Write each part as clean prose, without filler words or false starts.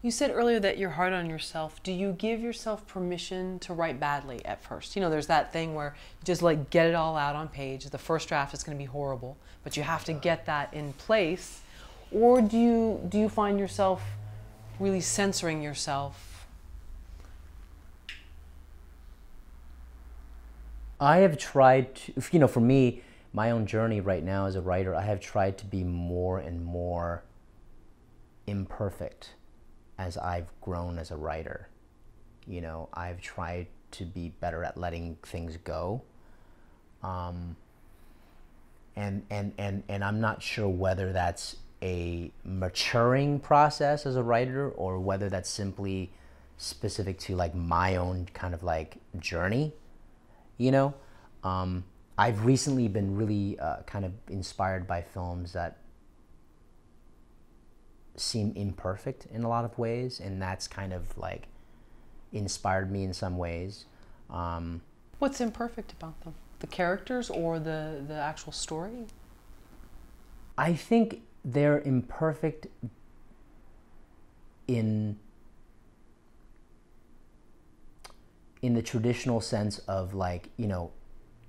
You said earlier that you're hard on yourself. Do you give yourself permission to write badly at first? You know, there's that thing where you just like get it all out on page. The first draft is going to be horrible, but you have to get that in place. Or do you find yourself really censoring yourself? I have tried to, you know, for me, my own journey right now as a writer, I have tried to be more and more imperfect as I've grown as a writer. You know, I've tried to be better at letting things go. And I'm not sure whether that's a maturing process as a writer or whether that's simply specific to like my own kind of like journey, you know. I've recently been really kind of inspired by films that seem imperfect in a lot of ways, and that's kind of like inspired me in some ways. What's imperfect about them? The characters or the actual story? I think they're imperfect in the traditional sense of like, you know,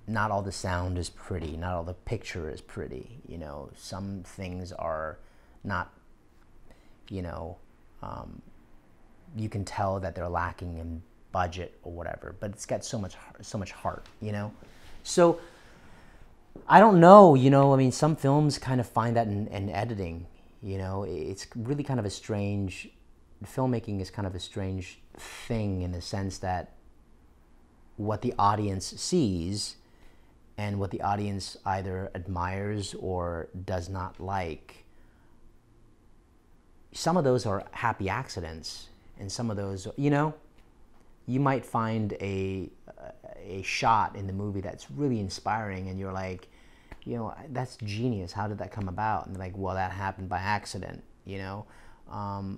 not all the sound is pretty, not all the picture is pretty, you know, some things are not, you know, you can tell that they're lacking in budget or whatever, but it's got so much heart, you know. So I don't know, you know, I mean, some films kind of find that in editing, you know. It's really kind of a strange, filmmaking is kind of a strange thing in the sense that what the audience sees and what the audience either admires or does not like, some of those are happy accidents, and some of those, you know, you might find a shot in the movie that's really inspiring and you're like, you know, that's genius, how did that come about? And they're like, well, that happened by accident, you know,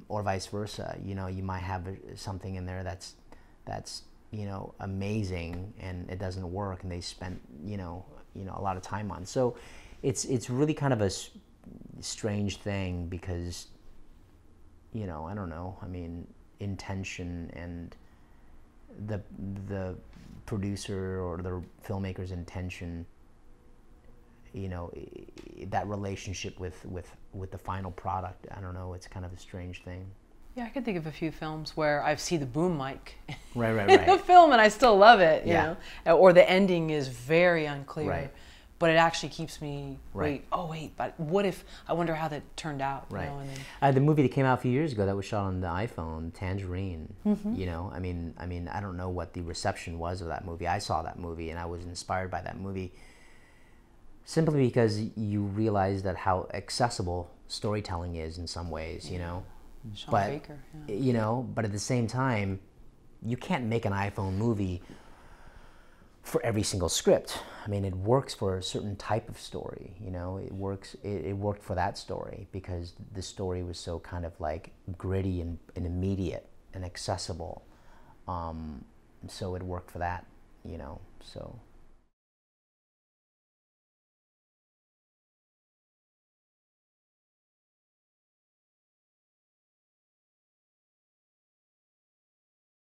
or vice versa. You know, you might have something in there that's you know, amazing and it doesn't work and they spent, you know, a lot of time on. So it's really kind of a strange thing because, you know, I don't know, I mean, intention and the producer or the filmmaker's intention, you know, that relationship with the final product, I don't know, it's kind of a strange thing. Yeah, I can think of a few films where I've seen the boom mic right. in the film and I still love it, you Yeah. know, or the ending is very unclear, Right. but it actually keeps me, Right. but what if, I wonder how that turned out, Right. you know, and then, The movie that came out a few years ago that was shot on the iPhone, Tangerine, you know, I mean, I don't know what the reception was of that movie. I saw that movie and I was inspired by that movie simply because you realize that how accessible storytelling is in some ways, you know. Sean But, Baker, yeah. you know, but at the same time, you can't make an iPhone movie for every single script. I mean, it works for a certain type of story, you know. It worked for that story because the story was so kind of like gritty and immediate and accessible. So it worked for that, you know, so.